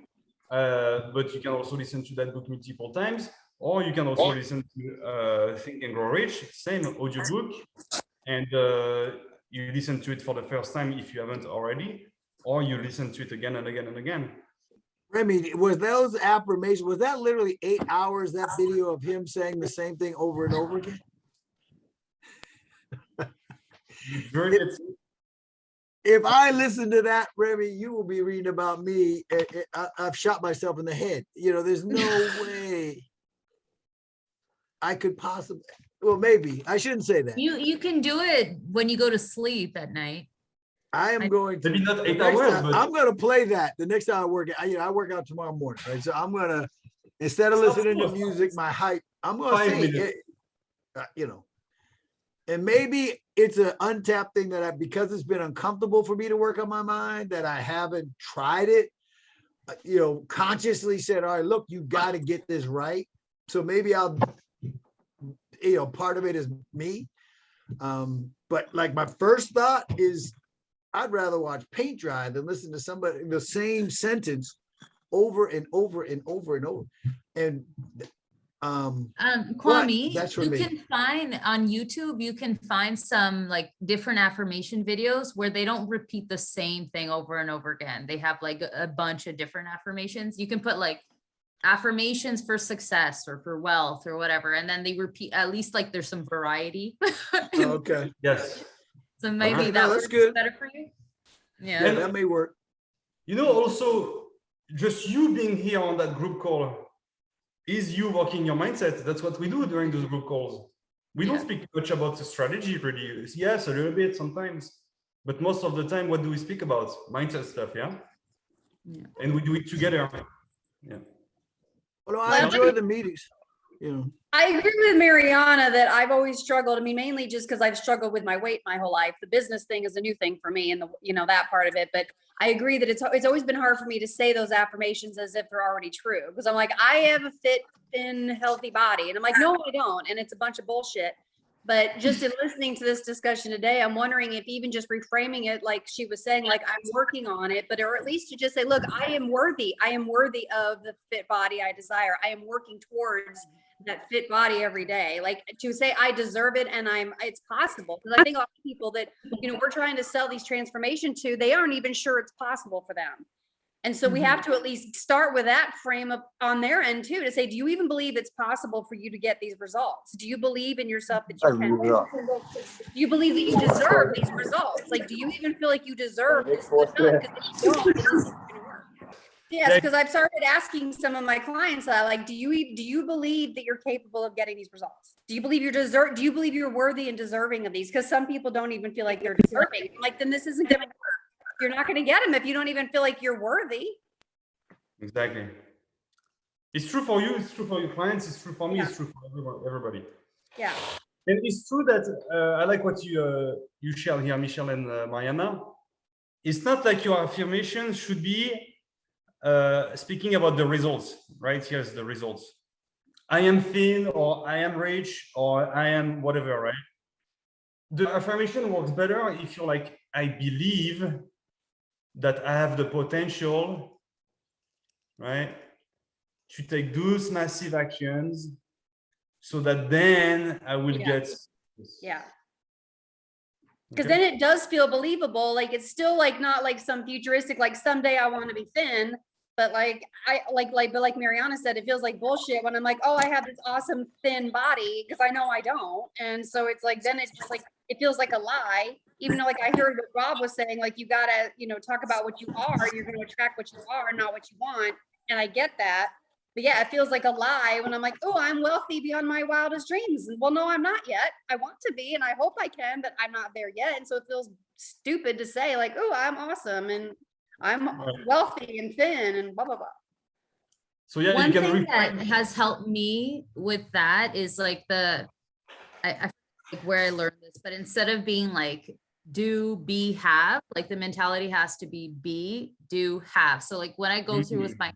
A: but you can also listen to that book multiple times, or you can also listen to Think and Grow Rich, same audiobook, and you listen to it for the first time if you haven't already, or you listen to it again and again and again.
C: Remy, was those affirmations, was that literally 8 hours, that video of him saying the same thing over and over again? If I listen to that, Remy, you will be reading about me. I've shot myself in the head. There's no way I could possibly, well, maybe I shouldn't say that.
E: You can do it when you go to sleep at night.
C: I am going to,
A: maybe not 8
C: the next
A: hours,
C: time-
A: but
C: I'm going to play that the next time I work out. I work out tomorrow morning, right? So I'm going to, instead of listening to music, my hype, I'm going to
A: 5
C: see
A: minutes.
C: it, and maybe it's an untapped thing that because it's been uncomfortable for me to work on my mind, that I haven't tried it, consciously said, all right, look, you got to get this right. So maybe I'll, part of it is me. But like my first thought is I'd rather watch paint dry than listen to somebody, the same sentence over and over and over and over. And
E: Kwame,
C: that's for
E: you
C: me.
E: can find on YouTube, you can find some like different affirmation videos where they don't repeat the same thing over and over again. They have like a bunch of different affirmations. You can put like affirmations for success or for wealth or whatever, and then they repeat, at least like there's some variety.
C: Okay.
A: yes.
E: So maybe
C: Alright,
E: that
C: no, that's
E: works
C: good.
E: better for you.
C: Yeah,
E: Yeah.
C: that may work.
A: Also, just you being here on that group call is you working your mindset. That's what we do during those group calls. We don't speak much about the strategy, really. Yes, a little bit sometimes, but most of the time, what do we speak about? Mindset stuff, yeah? And we do it together. Yeah.
C: Well, I enjoy the meetings.
B: I agree with Mariana that I've always struggled. I mean, mainly just because I've struggled with my weight my whole life. The business thing is a new thing for me, and that part of it. But I agree that it's always been hard for me to say those affirmations as if they're already true, because I'm like, I have a fit, thin, healthy body, and I'm like, no, I don't, and it's a bunch of bullshit. But just in listening to this discussion today, I'm wondering if even just reframing it, like she was saying, like I'm working on it, but or at least to just say, look, I am worthy. I am worthy of the fit body I desire. I am working towards that fit body every day. Like to say I deserve it and it's possible. Because I think a lot of people that, we're trying to sell these transformation to, they aren't even sure it's possible for them. And so we have to at least start with that frame up on their end too, to say, do you even believe it's possible for you to get these results? Do you believe in yourself that you can? Do you believe that you deserve these results? Like, do you even feel like you deserve this good health? Because if you don't, then this isn't gonna work. Yes, because I've started asking some of my clients that, like, do you believe that you're capable of getting these results? Do you believe do you believe you're worthy and deserving of these? Because some people don't even feel like they're deserving. I'm like, then this isn't gonna work. You're not going to get them if you don't even feel like you're worthy.
A: Exactly. It's true for you. It's true for your clients. It's true for me. It's true for everybody.
B: Yeah.
A: And it's true that I like what you share here, Michelle and Mariana. It's not like your affirmation should be speaking about the results, right? Here's the results. I am thin, or I am rich, or I am whatever, right? The affirmation works better if you're like, I believe that I have the potential, right, to take those massive actions so that then I will get this.
B: Yeah. Because then it does feel believable. Like it's still like not like some futuristic, like someday I want to be thin, But like, but like Mariana said, it feels like bullshit when I'm like, oh, I have this awesome thin body, because I know I don't. And so it's like, then it's just like, it feels like a lie, even though like I heard what Rob was saying, like, you gotta, talk about what you are, you're going to attract what you are, not what you want. And I get that. But yeah, it feels like a lie when I'm like, oh, I'm wealthy beyond my wildest dreams. And well, no, I'm not yet. I want to be, and I hope I can, but I'm not there yet. And so it feels stupid to say like, oh, I'm awesome and I'm wealthy and thin and blah, blah, blah.
A: So yeah,
E: One
A: you can
E: thing that
A: reframe.
E: has helped me with that is like I like where I learned this, but instead of being like do, be, have, like the mentality has to be, do, have. So like when I go through with my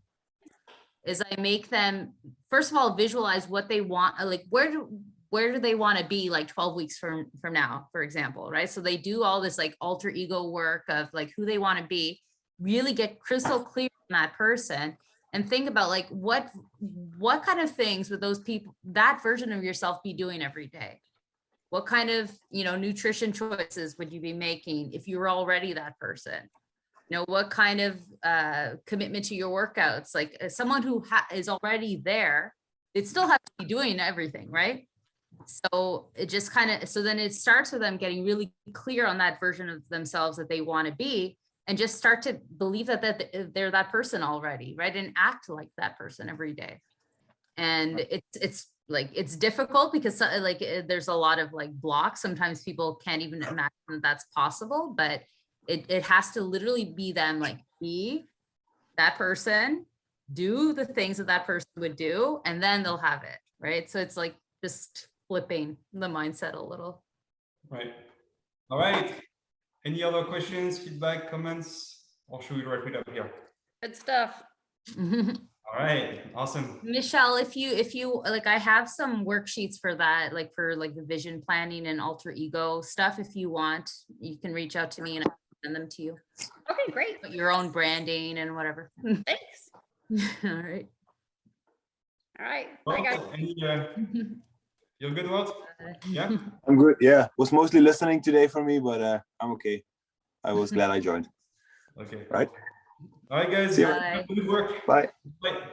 E: is I make them, first of all, visualize what they want, like where do they want to be like 12 weeks from now, for example, right? So they do all this like alter ego work of like who they want to be, really get crystal clear on that person, and think about like what kind of things would those people, that version of yourself, be doing every day? What kind of, nutrition choices would you be making if you were already that person? What kind of commitment to your workouts? Like as someone who is already there, it still has to be doing everything, right? So it just kind of, so then it starts with them getting really clear on that version of themselves that they want to be, and just start to believe that they're that person already, right? And act like that person every day. And it's like, it's difficult because like there's a lot of like blocks. Sometimes people can't even imagine that that's possible, but it has to literally be them, like be that person, do the things that person would do, and then they'll have it, right? So it's like just flipping the mindset a little.
A: Right. All right. Any other questions, feedback, comments, or should we wrap it up here?
B: Good stuff.
A: All right. Awesome.
E: Michelle, if you like, I have some worksheets for that, like for like the vision planning and alter ego stuff. If you want, you can reach out to me and I'll send them to you.
B: Okay, great.
E: Your own branding and whatever.
B: Thanks.
E: All right.
B: All right.
A: Well,
B: Bye, guys.
A: any, you're good, Walt? Yeah.
F: I'm good. Yeah, was mostly listening today for me, but I'm okay. I was glad I joined.
A: Okay.
F: Right.
A: All right, guys.
F: See you.
A: Good work.
F: Bye.
A: Bye.